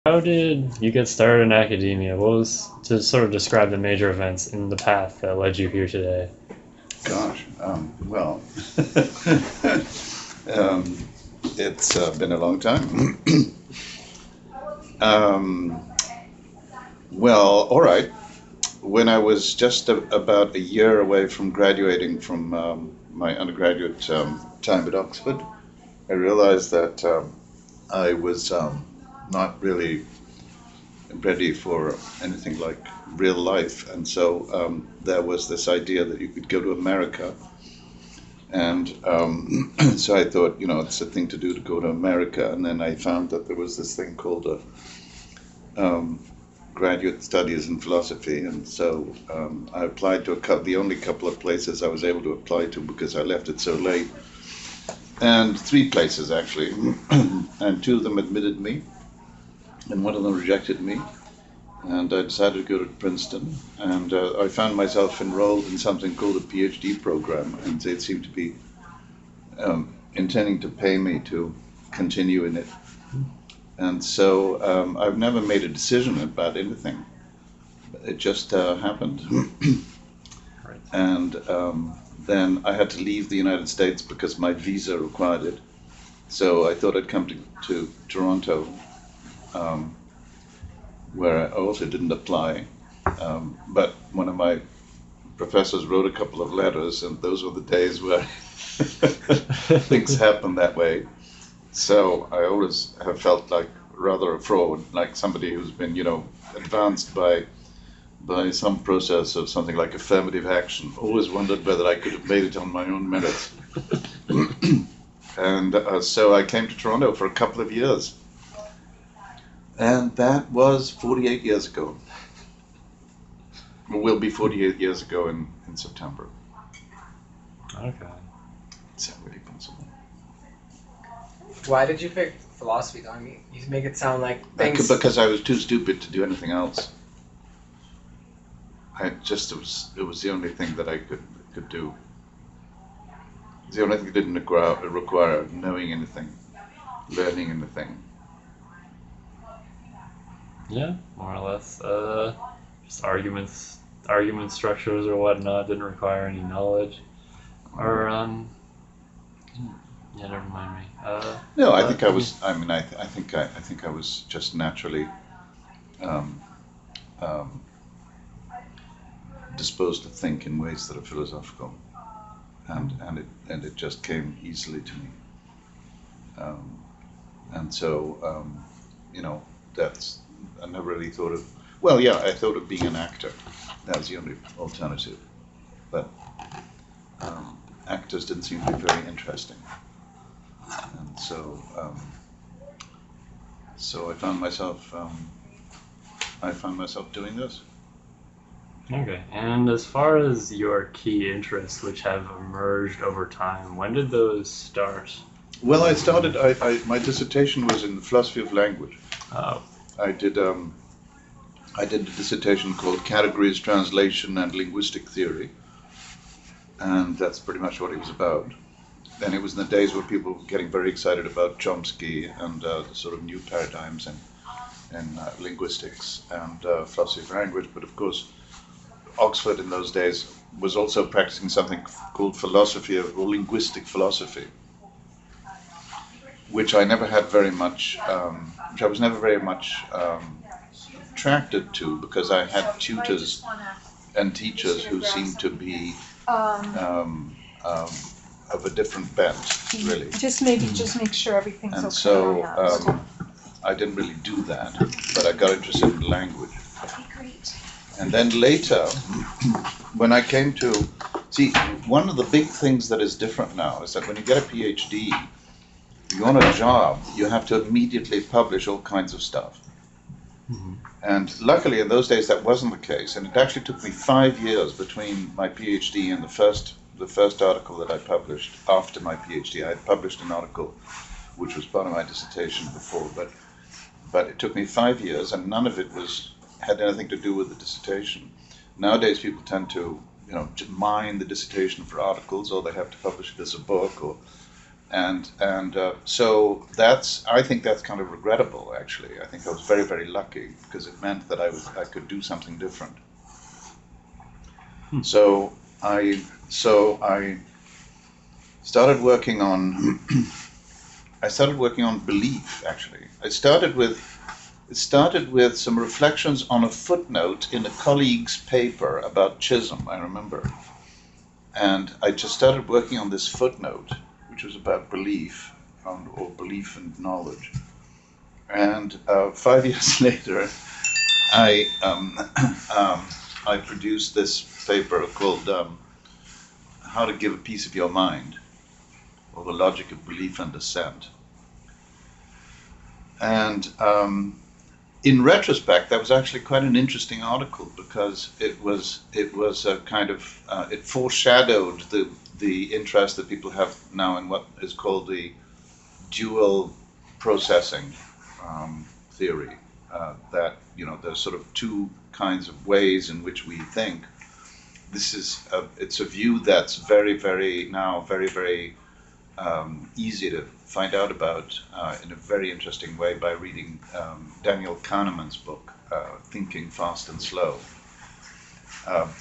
How did you get started in academia? What was to sort of describe the major events in the path that led you here today? Gosh, well, um, it's been a long time. um, well, all right. When I was just about a year away from graduating from my undergraduate time at Oxford, I realized that I was not really ready for anything like real life, and so there was this idea that you could go to America. And so I thought, it's a thing to do to go to America. And then I found that there was this thing called graduate studies in philosophy. And so I applied to the only couple of places I was able to apply to because I left it so late. And three places, actually. And two of them admitted me, and one of them rejected me. And I decided to go to Princeton, and I found myself enrolled in something called a PhD program, and they seemed to be intending to pay me to continue in it. And so I've never made a decision about anything. It just happened. Right. And then I had to leave the United States because my visa required it. So I thought I'd come to Toronto, where I also didn't apply. But one of my professors wrote a couple of letters, and those were the days where things happen that way. So I always have felt like rather a fraud, like somebody who's been, advanced by some process of something like affirmative action. Always wondered whether I could have made it on my own merits. And so I came to Toronto for a couple of years. And that was 48 years ago. It will be 48 years ago in September. Okay. Is that really possible? Why did you pick philosophy, though? I mean, you make it sound like things... Because I was too stupid to do anything else. It was the only thing that I could do. It's the only thing that didn't require knowing anything, learning anything. Yeah, more or less. Just argument structures or whatnot didn't require any knowledge. Or yeah, never mind me. No, I think I was. I mean, I think I was just naturally disposed to think in ways that are philosophical, and it just came easily to me. And so that's I never really thought of. Well, yeah, I thought of being an actor. That was the only alternative, but actors didn't seem to be very interesting. And so I found myself doing this. Okay. And as far as your key interests, which have emerged over time, when did those start? Well, my dissertation was in the philosophy of language. Oh. I did a dissertation called Categories, Translation, and Linguistic Theory, and that's pretty much what it was about. And it was in the days where people were getting very excited about Chomsky and the sort of new paradigms in linguistics and philosophy of language. But of course, Oxford in those days was also practicing something called philosophy or linguistic philosophy, which I never had very much, which I was never very much attracted to, because I had tutors and teachers who seemed to be of a different bent, really. Just make sure everything's okay. And so on that. I didn't really do that, but I got interested in language. Okay, great. And then later, when I came to see, one of the big things that is different now is that when you get a PhD, you want a job, you have to immediately publish all kinds of stuff. Mm-hmm. And luckily in those days that wasn't the case, and it actually took me 5 years between my PhD and the first article that I published after my PhD. I had published an article which was part of my dissertation before, but it took me 5 years, and none of it had anything to do with the dissertation. Nowadays people tend to mine the dissertation for articles, or they have to publish it as a book, So I think that's kind of regrettable. Actually, I think I was very, very lucky because it meant that I could do something different. So I started working on belief. Actually, it started with some reflections on a footnote in a colleague's paper about Chisholm. I remember, and I just started working on this footnote, which was about belief, or belief and knowledge. And 5 years later, I produced this paper called "How to Give a Piece of Your Mind," or "The Logic of Belief and Dissent." And in retrospect, that was actually quite an interesting article because it was a kind of it foreshadowed the interest that people have now in what is called the dual processing theory. That there's sort of two kinds of ways in which we think. It's a view that's very, very easy to find out about in a very interesting way by reading Daniel Kahneman's book, Thinking Fast and Slow.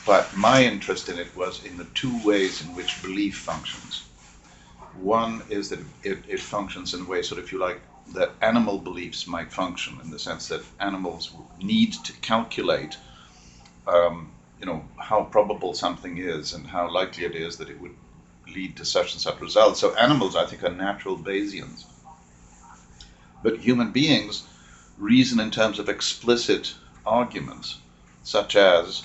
But my interest in it was in the two ways in which belief functions. One is that it functions in a way, sort of, if you like, that animal beliefs might function, in the sense that animals need to calculate how probable something is and how likely it is that it would lead to such and such results. So animals, I think, are natural Bayesians. But human beings reason in terms of explicit arguments, such as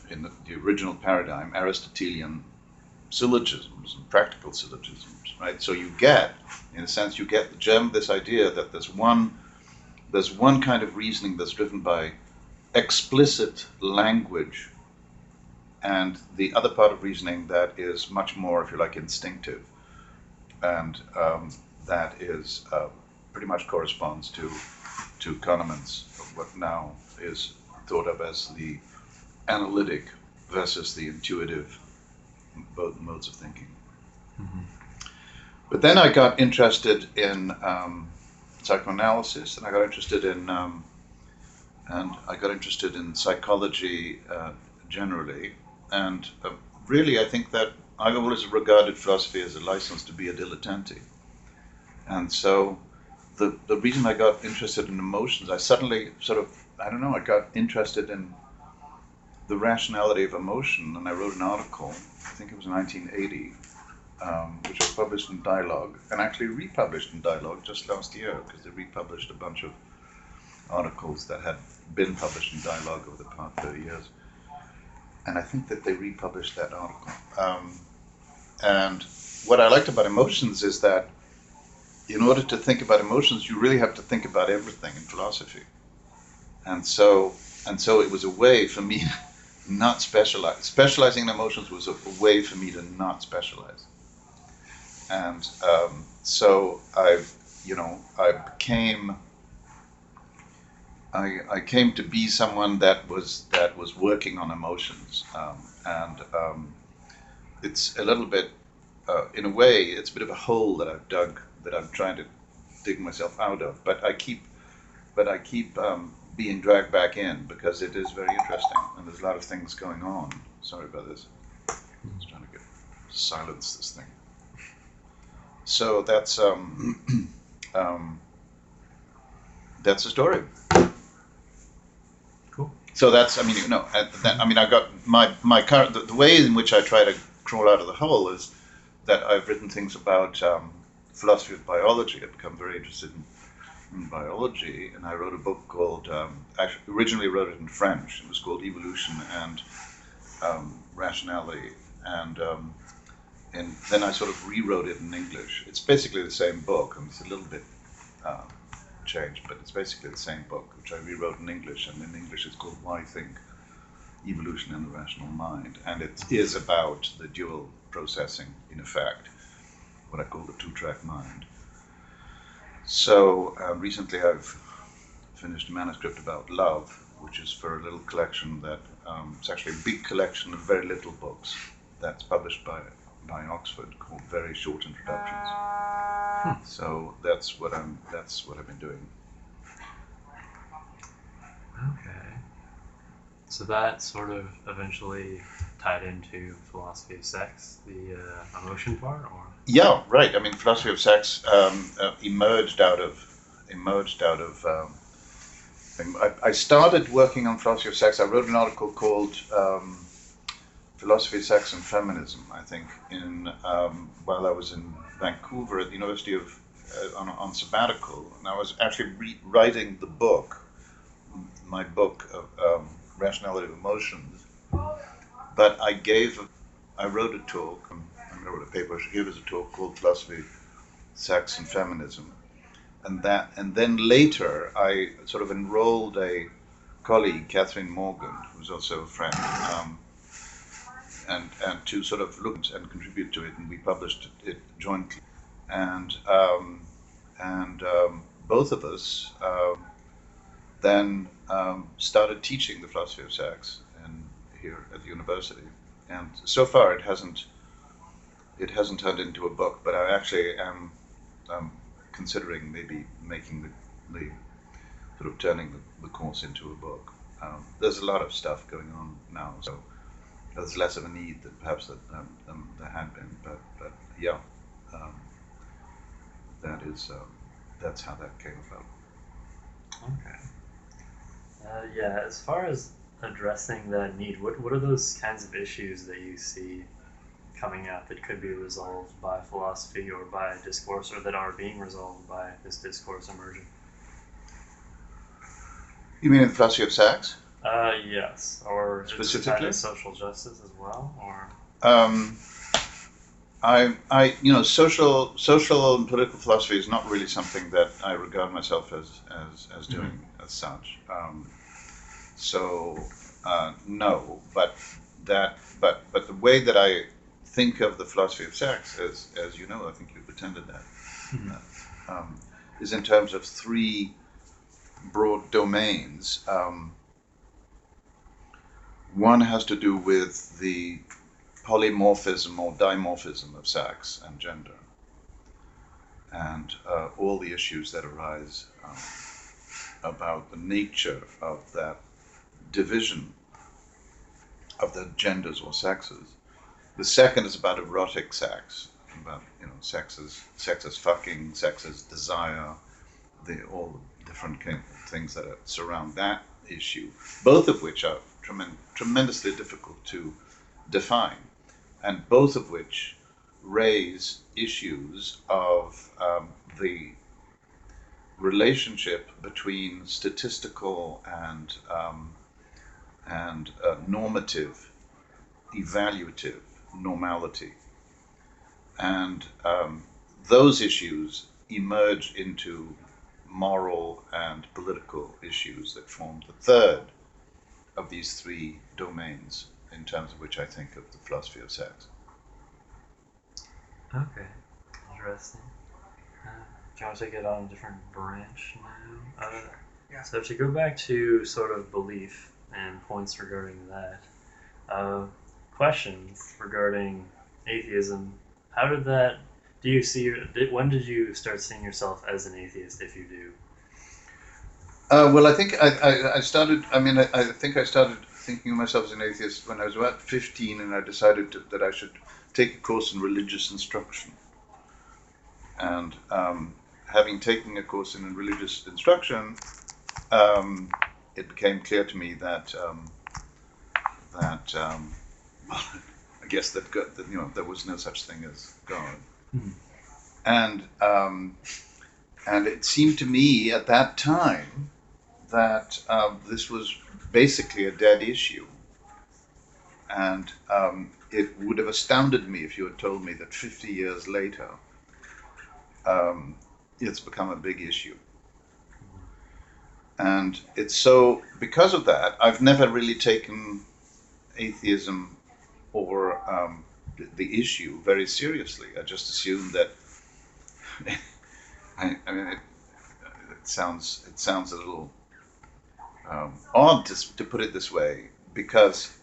in the original paradigm, Aristotelian syllogisms and practical syllogisms, right? So you get this idea that there's one kind of reasoning that's driven by explicit language, and the other part of reasoning that is much more, if you like, instinctive, and that is pretty much corresponds to Kahneman's, what now is thought of as the analytic versus the intuitive both modes of thinking. Mm-hmm. But then I got interested in psychoanalysis, and I got interested in psychology generally, and really I think that I've always regarded philosophy as a license to be a dilettante. And so the reason I got interested in emotions, I suddenly I got interested in the rationality of emotion, and I wrote an article, I think it was 1980, which was published in Dialogue, and actually republished in Dialogue just last year, because they republished a bunch of articles that had been published in Dialogue over the past 30 years. And I think that they republished that article. And what I liked about emotions is that in order to think about emotions, you really have to think about everything in philosophy. And so it was a way for me not specialize. Specializing in emotions was a way for me to not specialize. And so I came to be someone that was working on emotions, and it's a little bit, in a way, it's a bit of a hole that I've dug, that I'm trying to dig myself out of. But I keep being dragged back in because it is very interesting, and there's a lot of things going on. Sorry about this. I'm just trying to silence this thing. So that's the story. Cool. So that's, I got my current, the way in which I try to crawl out of the hole is that I've written things about philosophy of biology. I've become very interested in biology, and I wrote a book called, I originally wrote it in French. It was called Evolution and Rationality, and then I sort of rewrote it in English. It's basically the same book, and it's a little bit changed, but it's basically the same book, which I rewrote in English, and in English it's called Why Think? Evolution and the Rational Mind, and it is about the dual processing, in effect, what I call the two-track mind. So recently I've finished a manuscript about love, which is for a little collection that, it's actually a big collection of very little books, that's published by by Oxford called Very Short Introductions. So that's what I've been doing. Okay. So that sort of eventually tied into philosophy of sex, the emotion part, or? Yeah, right. I mean, philosophy of sex emerged out of. I started working on philosophy of sex. I wrote an article called Philosophy, Sex, and Feminism, I think, while I was in Vancouver at the University of on sabbatical, and I was actually writing the book, my book of Rationality of Emotions. But I wrote a talk. I wrote a paper. I gave us a talk called Philosophy, Sex, and Feminism, and then later I sort of enrolled a colleague, Catherine Morgan, who's also a friend. And to sort of look and contribute to it, and we published it jointly. And both of us then started teaching the philosophy of sex here at the university. And so far, it hasn't turned into a book, but I actually am considering maybe making the sort of turning the course into a book. There's a lot of stuff going on now, so there's less of a need than perhaps there had been, but yeah, that's how that came about. Okay. Yeah, as far as addressing that need, what are those kinds of issues that you see coming out that could be resolved by philosophy or by discourse, or that are being resolved by this discourse emerging? You mean in the philosophy of sex? Yes. Or specifically is it social justice as well, or? Social and political philosophy is not really something that I regard myself as doing as such. No, but the way that I think of the philosophy of sex, as you know, I think you've attended that, is in terms of three broad domains. One has to do with the polymorphism or dimorphism of sex and gender, and all the issues that arise about the nature of that division of the genders or sexes. The second is about erotic sex, about sex as fucking, sex as desire, all the different things that surround that issue, both of which are tremendously difficult to define, and both of which raise issues of the relationship between statistical and normative, evaluative normality, and those issues emerge into moral and political issues that form the third of these three domains in terms of which I think of the philosophy of sex. Okay, interesting. Do you want to take it on a different branch now? Yeah. So to go back to sort of belief and points regarding that, questions regarding atheism, how did that, when did you start seeing yourself as an atheist, if you do? Well, I think I started thinking of myself as an atheist when I was about 15, and I decided that I should take a course in religious instruction. And having taken a course in religious instruction, it became clear to me that I guess that there was no such thing as God, and it seemed to me at that time that this was basically a dead issue, and it would have astounded me if you had told me that 50 years later it's become a big issue. And it's so, because of that, I've never really taken atheism or the issue very seriously. I just assumed that it sounds a little odd to put it this way, because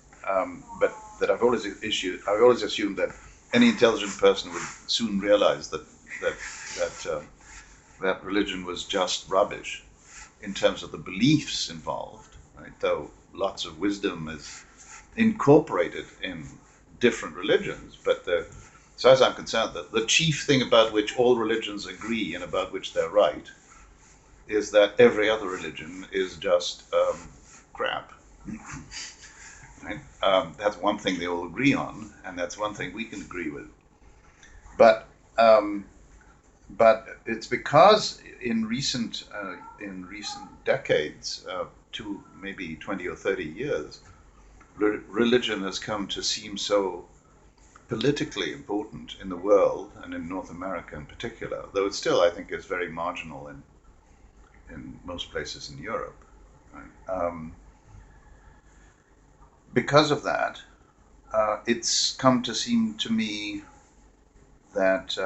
but that I've always assumed that any intelligent person would soon realize that religion was just rubbish in terms of the beliefs involved, right? Though lots of wisdom is incorporated in different religions, but as far as I'm concerned, the chief thing about which all religions agree and about which they're right is that every other religion is just crap. Right? That's one thing they all agree on, and that's one thing we can agree with. But it's because in recent decades, to maybe 20 or 30 years, religion has come to seem so politically important in the world, and in North America in particular, though it still, I think, is very marginal in most places in Europe. Right? Because of that, it's come to seem to me that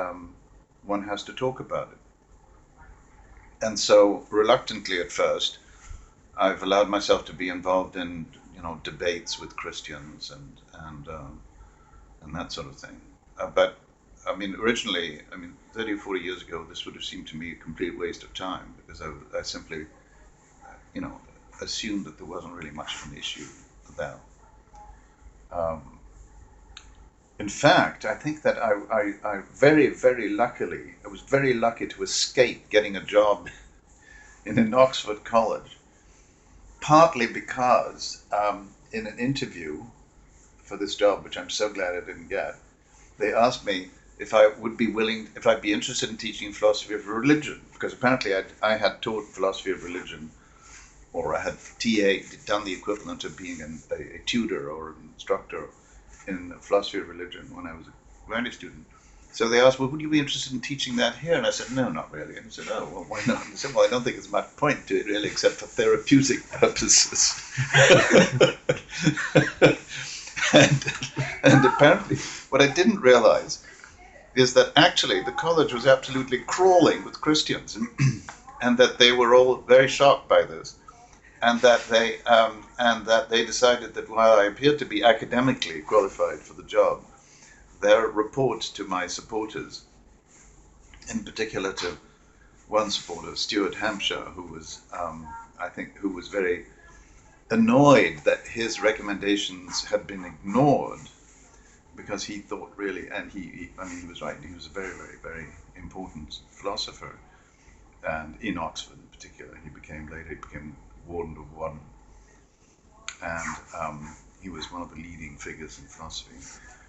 one has to talk about it. And so, reluctantly at first, I've allowed myself to be involved in, debates with Christians and that sort of thing. But I mean, originally, 30 or 40 years ago, this would have seemed to me a complete waste of time, because I simply, assumed that there wasn't really much of an issue about. In fact, I think that I was very lucky to escape getting a job in an Oxford college, partly because in an interview for this job, which I'm so glad I didn't get, they asked me if I'd be interested in teaching philosophy of religion, because apparently I had taught philosophy of religion, or I had done the equivalent of being a tutor or an instructor in philosophy of religion when I was a graduate student. So they asked, well, would you be interested in teaching that here? And I said, no, not really. And he said, oh, well, why not? And I said, well, I don't think there's much point to it, really, except for therapeutic purposes. and apparently, what I didn't realize is that actually the college was absolutely crawling with Christians, and that they were all very shocked by this, and that they decided that while I appeared to be academically qualified for the job, their report to my supporters, in particular to one supporter, Stuart Hampshire, who was very annoyed that his recommendations had been ignored, because he thought really, and he was right, he was a very, very, very important philosopher, and in Oxford in particular. He became warden of one, and he was one of the leading figures in philosophy.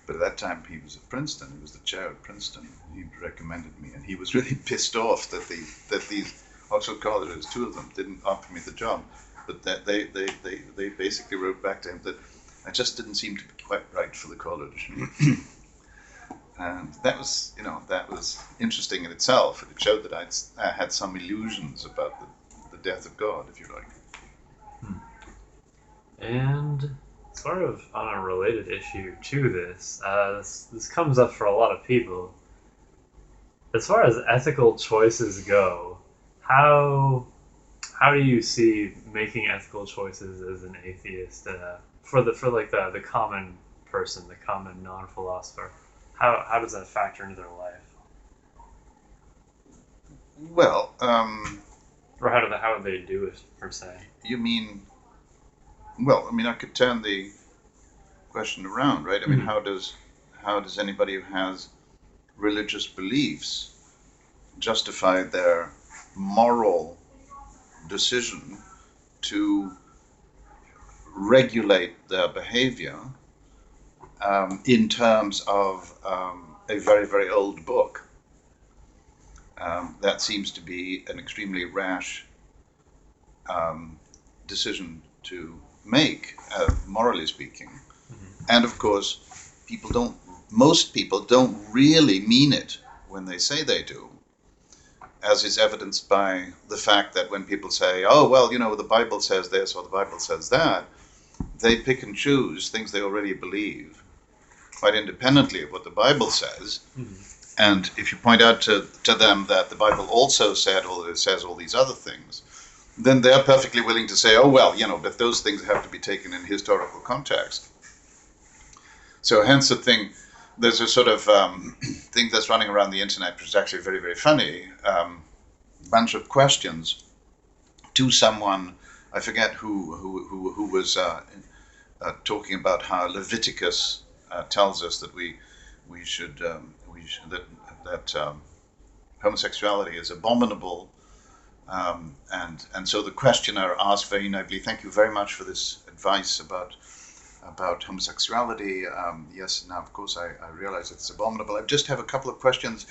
But at that time he was at Princeton, he was the chair at Princeton. He recommended me, and he was really pissed off that these Oxford colleges, two of them, didn't offer me the job, but that they basically wrote back to him that I just didn't seem to be quite right for the college. And that was interesting in itself. It showed that I had some illusions about the death of God, if you like. And sort of on a related issue to this, this comes up for a lot of people. As far as ethical choices go, how do you see making ethical choices as an atheist for the common person, the common non-philosopher? How does that factor into their life? Well, or how do they do it, per se? You mean? Well, I could turn the question around, right? How does anybody who has religious beliefs justify their moral decision to regulate their behavior in terms of a very, very old book? That seems to be an extremely rash decision to make, morally speaking. Mm-hmm. And of course, most people don't really mean it when they say they do, as is evidenced by the fact that when people say, oh, well, the Bible says this or the Bible says that, they pick and choose things they already believe, quite independently of what the Bible says. Mm-hmm. And if you point out to them that the Bible also says all these other things, then they're perfectly willing to say, oh, well, but those things have to be taken in historical context. So hence the thing, there's a sort of thing that's running around the internet, which is actually very, very funny. Bunch of questions to someone, I forget who was talking about how Leviticus tells us that we should that homosexuality is abominable, and so the questioner asked very naively, "Thank you very much for this advice about homosexuality. Yes, now of course I realize it's abominable. I just have a couple of questions.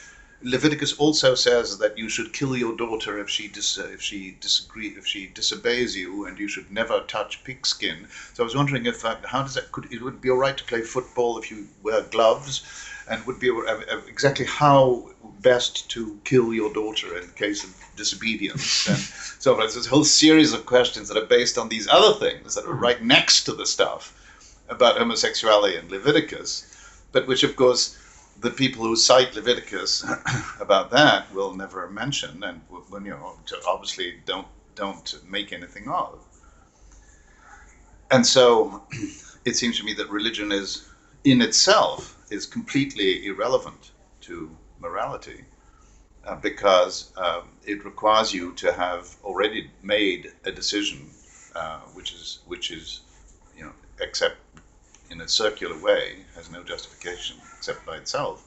Leviticus also says that you should kill your daughter if she disobeys you, and you should never touch pigskin. So I was wondering if how does that it would be all right to play football if you wear gloves, and would be exactly how best to kill your daughter in case of disobedience." And so there's this whole series of questions that are based on these other things that are right next to the stuff about homosexuality in Leviticus, but which of course the people who cite Leviticus about that will never mention, and obviously don't make anything of. And so it seems to me that religion is in itself is completely irrelevant to morality, because it requires you to have already made a decision, which is except in a circular way, has no justification except by itself,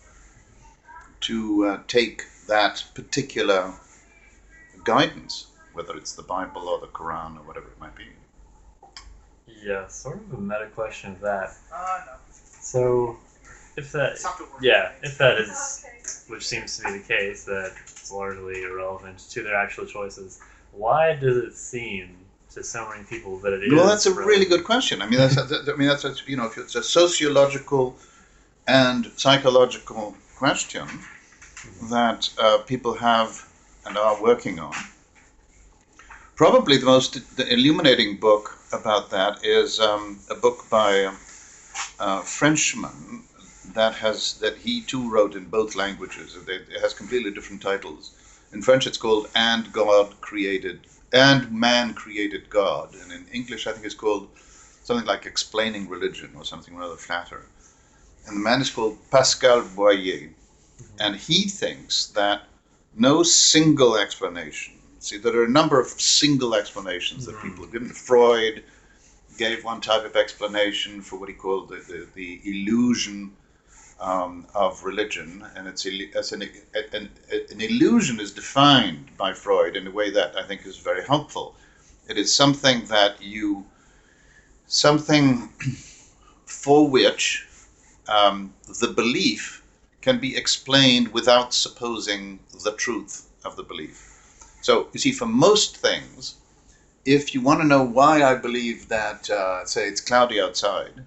to take that particular guidance, whether it's the Bible or the Quran or whatever it might be. Yeah, sort of a meta question of that. So, if that is, which seems to be the case, that it's largely irrelevant to their actual choices, why does it seem to so many people that it is? Well, that's a relevant? really good question. I mean, that's if it's a sociological and psychological question that people have and are working on. Probably the illuminating book about that is a book by a Frenchman that he too wrote in both languages. It has completely different titles. In French, it's called "And Man Created God," and in English, I think it's called something like "Explaining Religion" or something rather flatter. And the man is called Pascal Boyer, and he thinks that no single explanation. See, there are a number of single explanations that people have given. Freud gave one type of explanation for what he called the illusion of religion, and an illusion is defined by Freud in a way that I think is very helpful. It is something for which the belief can be explained without supposing the truth of the belief. So, you see, for most things, if you want to know why I believe that, say, it's cloudy outside,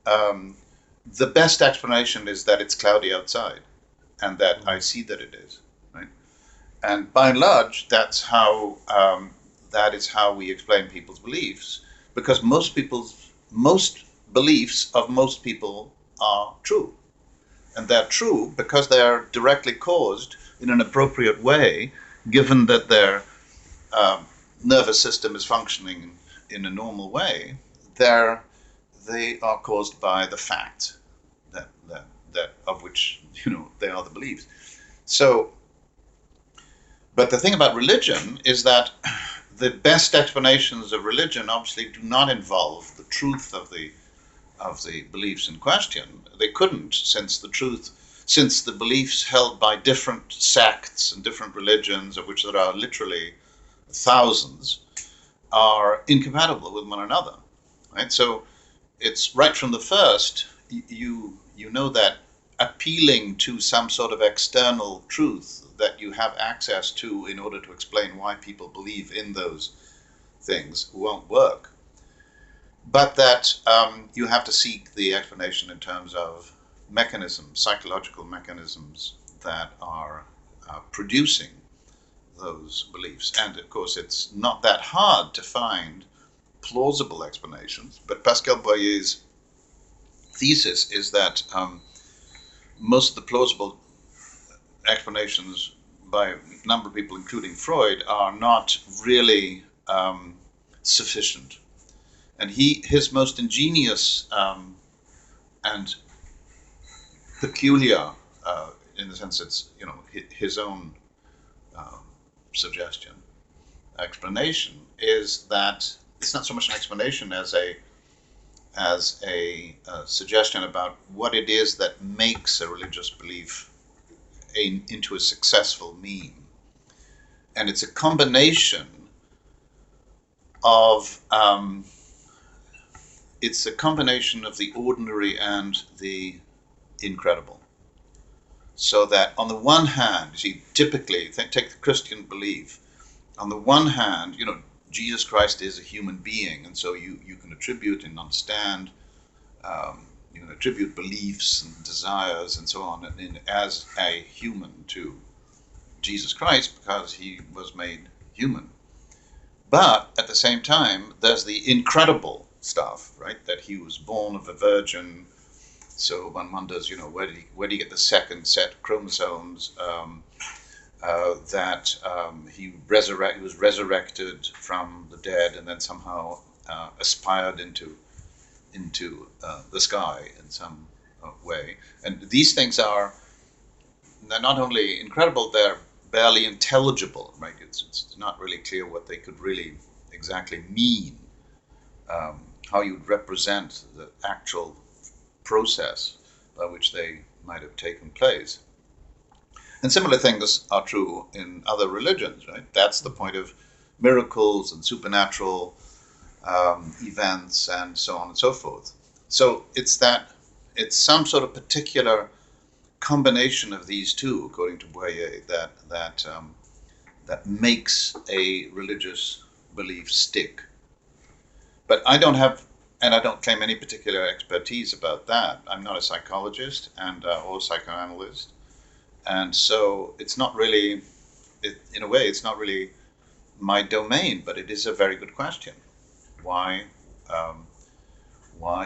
the best explanation is that it's cloudy outside, and that I see that it is, right? And by and large, that is how we explain people's beliefs, because most beliefs of most people are true, and they're true because they are directly caused in an appropriate way, given that their nervous system is functioning in a normal way. They are caused by the fact that of which they are the beliefs. So, but the thing about religion is that the best explanations of religion obviously do not involve the truth of the beliefs in question. They couldn't, since the beliefs held by different sects and different religions, of which there are literally thousands, are incompatible with one another, right? So it's right from the first, you know that appealing to some sort of external truth that you have access to in order to explain why people believe in those things won't work. But that you have to seek the explanation in terms of mechanisms, psychological mechanisms that are producing those beliefs. And of course, it's not that hard to find plausible explanations, but Pascal Boyer's thesis is that most of the plausible explanations by a number of people, including Freud, are not really sufficient. And his most ingenious and peculiar, in the sense it's, his own suggestion, explanation, is that it's not so much an explanation as a suggestion about what it is that makes a religious belief into a successful mean. And it's a combination of the ordinary and the incredible. So that on the one hand, you see, typically, take the Christian belief, on the one hand, Jesus Christ is a human being, and so you can attribute and understand, you can attribute beliefs and desires and so on as a human to Jesus Christ because he was made human. But at the same time, there's the incredible stuff, right? That he was born of a virgin. So one wonders, where did he get the second set of chromosomes? That he was resurrected from the dead and then somehow aspired into the sky in some way. And these things they're not only incredible, they're barely intelligible, right? It's not really clear what they could really exactly mean, how you'd represent the actual process by which they might have taken place. And similar things are true in other religions, right? That's the point of miracles and supernatural events and so on and so forth. So it's some sort of particular combination of these two, according to Boyer, that makes a religious belief stick. But I don't claim any particular expertise about that. I'm not a psychologist or psychoanalyst, and so it's not really, in a way, it's not really my domain. But it is a very good question. Why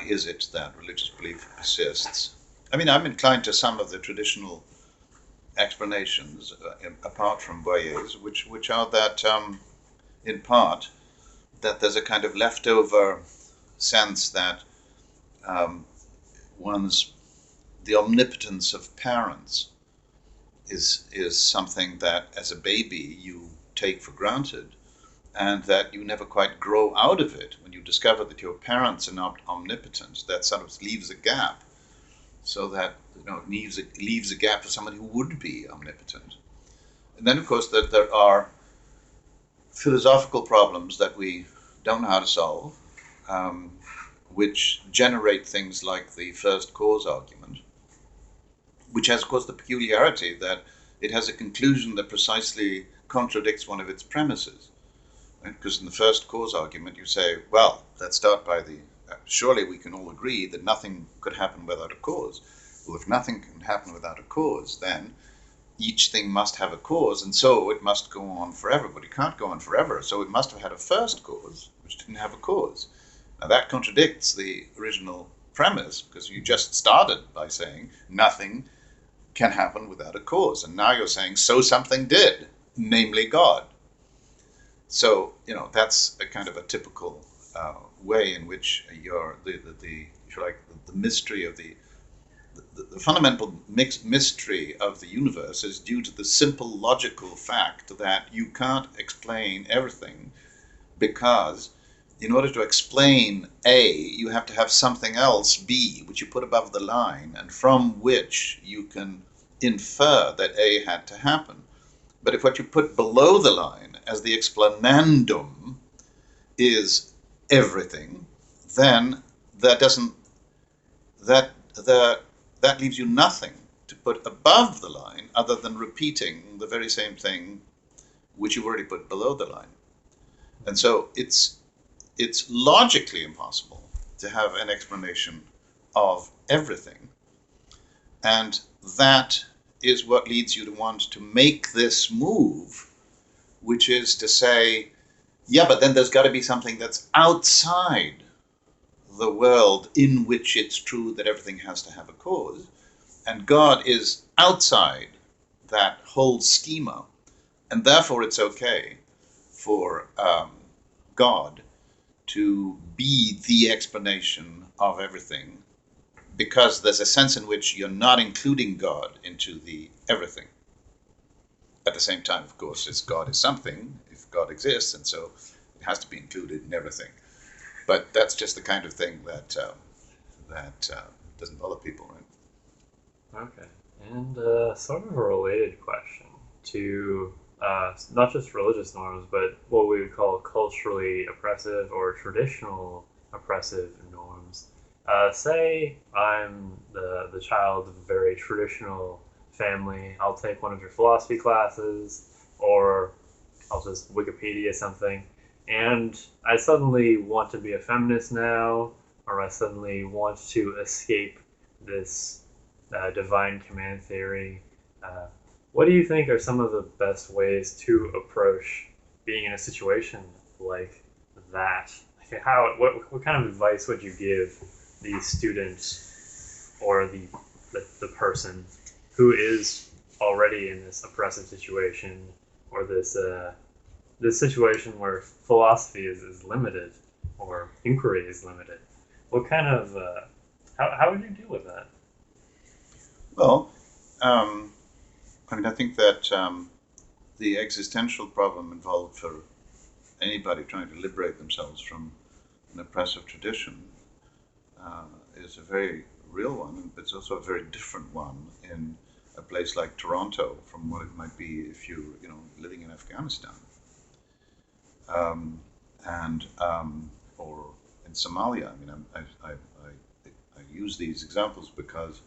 is it that religious belief persists? I mean, I'm inclined to some of the traditional explanations, apart from Boyer's, which are that, in part, that there's a kind of leftover sense that the omnipotence of parents is something that, as a baby, you take for granted, and that you never quite grow out of it. When you discover that your parents are not omnipotent, that sort of leaves a gap. So that it leaves a gap for someone who would be omnipotent. And then, of course, that there are philosophical problems that we don't know how to solve, which generate things like the first cause argument, which has, of course, the peculiarity that it has a conclusion that precisely contradicts one of its premises. Right? Because in the first cause argument, you say, well, let's start by surely we can all agree that nothing could happen without a cause. Well, if nothing can happen without a cause, then each thing must have a cause, and so it must go on forever. But it can't go on forever, so it must have had a first cause, which didn't have a cause. Now that contradicts the original premise, because you just started by saying nothing can happen without a cause, and now you're saying so something did, namely God. So, that's a kind of a typical way in which the mystery of the fundamental mystery of the universe is due to the simple logical fact that you can't explain everything, because in order to explain A, you have to have something else, B, which you put above the line, and from which you can infer that A had to happen. But if what you put below the line as the explanandum is everything, then that leaves you nothing to put above the line other than repeating the very same thing which you've already put below the line. And so it's logically impossible to have an explanation of everything. And that is what leads you to want to make this move, which is to say, yeah, but then there's got to be something that's outside the world in which it's true that everything has to have a cause. And God is outside that whole schema. And therefore it's okay for God to be the explanation of everything because there's a sense in which you're not including God into the everything. At the same time, of course, as God is something, if God exists, and so it has to be included in everything. But that's just the kind of thing that doesn't bother people, right? Okay. And sort of a related question to not just religious norms, but what we would call culturally oppressive or traditional oppressive norms. Say I'm the child of a very traditional family. I'll take one of your philosophy classes, or I'll just Wikipedia something, and I suddenly want to be a feminist now, or I suddenly want to escape this divine command theory. What do you think are some of the best ways to approach being in a situation like that? Like what kind of advice would you give the student or the person who is already in this oppressive situation, or this situation where philosophy is limited or inquiry is limited? What kind of how would you deal with that? Well, I think that the existential problem involved for anybody trying to liberate themselves from an oppressive tradition is a very real one, but it's also a very different one in a place like Toronto from what it might be if you're living in Afghanistan, and or in Somalia. I mean, I use these examples because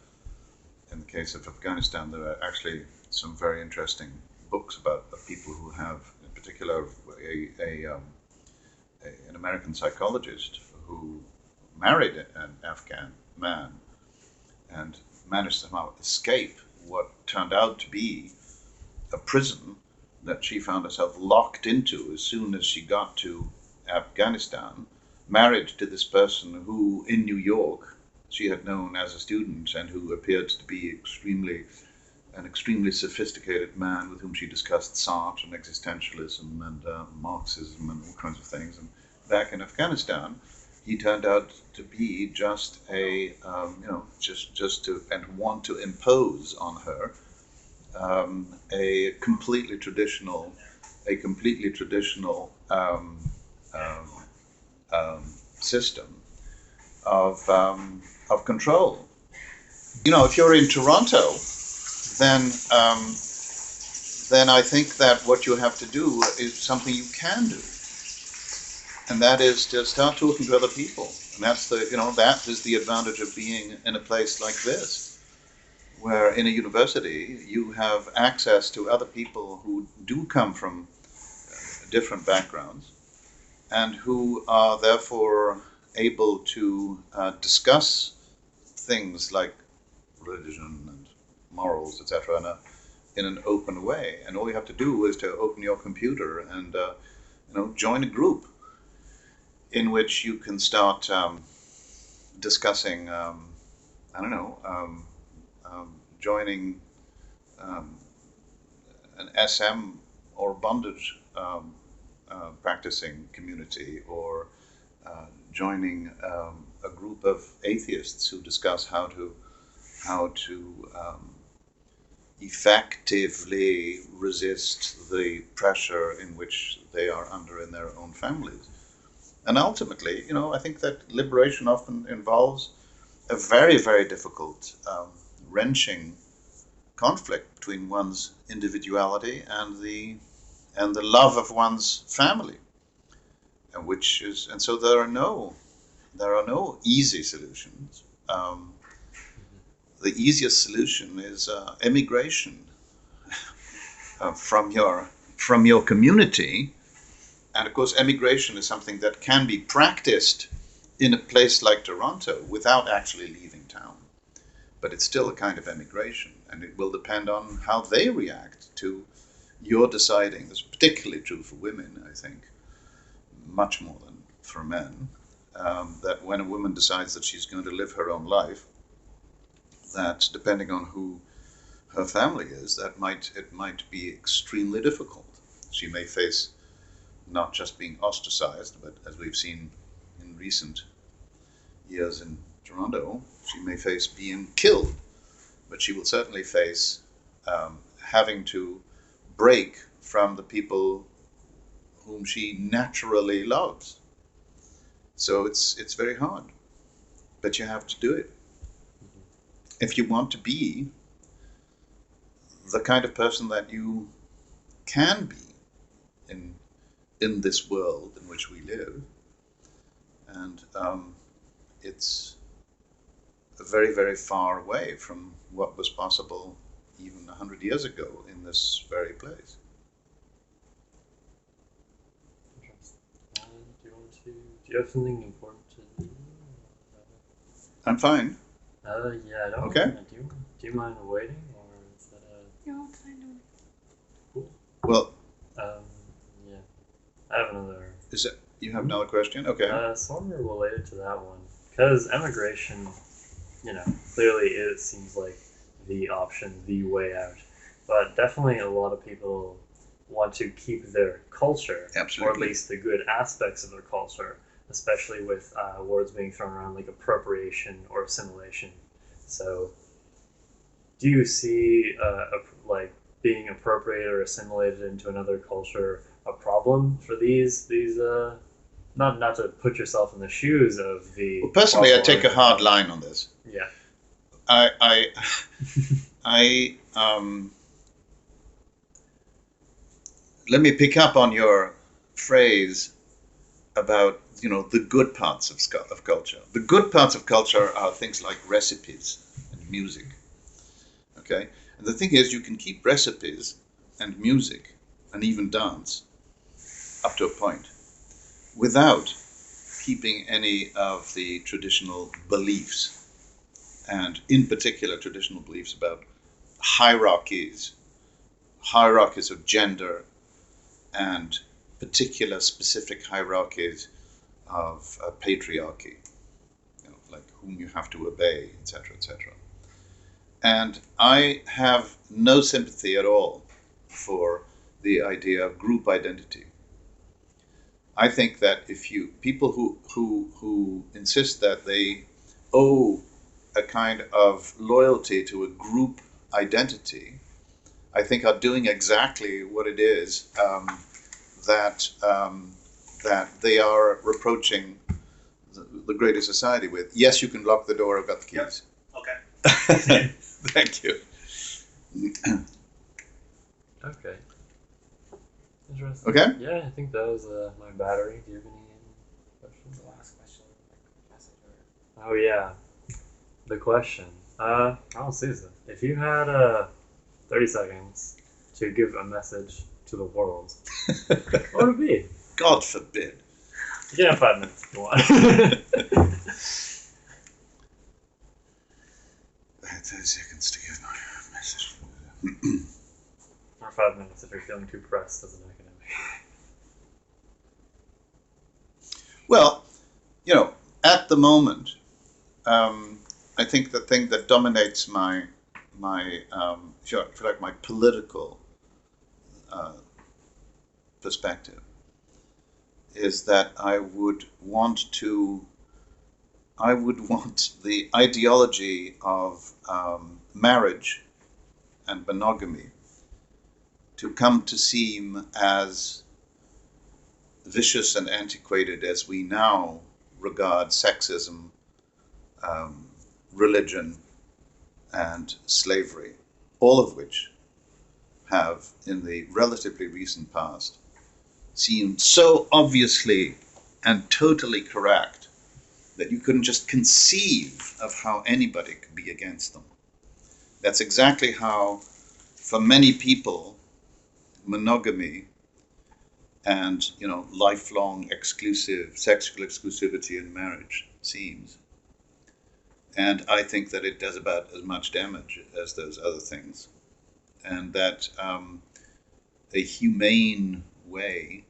in the case of Afghanistan, there are actually some very interesting books about people who have, in particular, an American psychologist who married an Afghan man and managed to somehow escape what turned out to be a prison that she found herself locked into as soon as she got to Afghanistan, married to this person who, in New York, she had known as a student and who appeared to be an extremely sophisticated man with whom she discussed Sartre and existentialism and Marxism and all kinds of things. And back in Afghanistan, he turned out to be just just to want to impose on her a completely traditional system of control. If you're in Toronto, then I think that what you have to do is something you can do, and that is to start talking to other people. And that's that is the advantage of being in a place like this, where in a university you have access to other people who do come from different backgrounds and who are therefore able to discuss things like religion and morals, etc., in an open way. And all you have to do is to open your computer and join a group in which you can start discussing, joining an SM or bondage practicing community, or joining a group of atheists who discuss how to effectively resist the pressure in which they are under in their own families. And ultimately, I think that liberation often involves a very, very difficult, wrenching conflict between one's individuality and the love of one's family, and so there are no easy solutions. The easiest solution is emigration from your community. And of course, emigration is something that can be practiced in a place like Toronto without actually leaving town. But it's still a kind of emigration, and it will depend on how they react to your deciding. This is particularly true for women, I think, much more than for men, that when a woman decides that she's going to live her own life, that depending on who her family is, it might be extremely difficult. She may face not just being ostracized, but as we've seen in recent years in Toronto, she may face being killed, but she will certainly face having to break from the people whom she naturally loves. So it's very hard, but you have to do it. If you want to be the kind of person that you can be in this world in which we live, and it's very, very far away from what was possible even 100 years ago in this very place. Interesting. Do you have something important to do? I'm fine. Yeah, I don't. Okay. Do you mind waiting, or is that No, it's fine. cool? Well, Yeah. I have another. is it? You have another question? Okay. Sort of related to that one, because emigration, clearly it seems like the option, the way out. But definitely a lot of people want to keep their culture, Absolutely. or at least the good aspects of their culture, especially with words being thrown around like appropriation or assimilation. So, do you see like being appropriated or assimilated into another culture a problem for these not to put yourself in the shoes of the Well, personally, I cultural take a hard origin. line on this. Yeah. Let me pick up on your phrase about the good parts of culture. The good parts of culture are things like recipes and music. Okay, and the thing is, you can keep recipes and music and even dance up to a point without keeping any of the traditional beliefs, and in particular traditional beliefs about hierarchies of gender, and particular specific hierarchies of patriarchy, like whom you have to obey, etc., etc. And I have no sympathy at all for the idea of group identity. I think that people who insist that they owe a kind of loyalty to a group identity, I think are doing exactly what it is that they are reproaching the greater society with. Yes, you can lock the door. I've got the keys. Yep. Okay. Thank you. Okay. Interesting. Okay. Yeah, I think that was my battery. Do you have any questions? The last question, like message or Oh yeah, the question. Ronald Sousa, if you had 30 seconds to give a message to the world, what would it be? God forbid. You can have 5 minutes if you want. I have 30 seconds to give my message. Or 5 minutes if you're feeling too pressed as an academic. Well, at the moment, I think the thing that dominates my if you like, my political perspective is that I would want the ideology of marriage and monogamy to come to seem as vicious and antiquated as we now regard sexism, religion, and slavery, all of which have, in the relatively recent past, seemed so obviously and totally correct that you couldn't just conceive of how anybody could be against them. That's exactly how, for many people, monogamy and lifelong sexual exclusivity in marriage seems. And I think that it does about as much damage as those other things, and that a humane way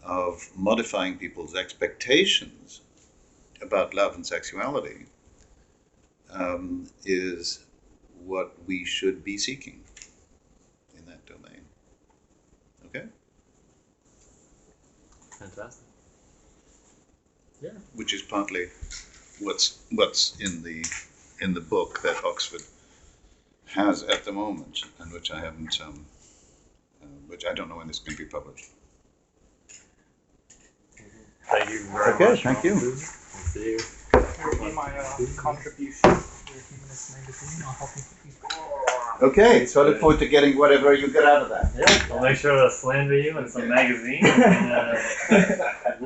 of modifying people's expectations about love and sexuality is what we should be seeking in that domain. Okay? Fantastic. Yeah. Which is partly what's in the book that Oxford has at the moment, and which I haven't, which I don't know when this can be published. Thank you very Okay, much. thank you. We'll see you. Here will be my contribution to the Humanist magazine. I'll help you put these back. Okay, so I look forward to getting whatever you get out of that. Yeah, I'll make sure to slander you in some magazine. And,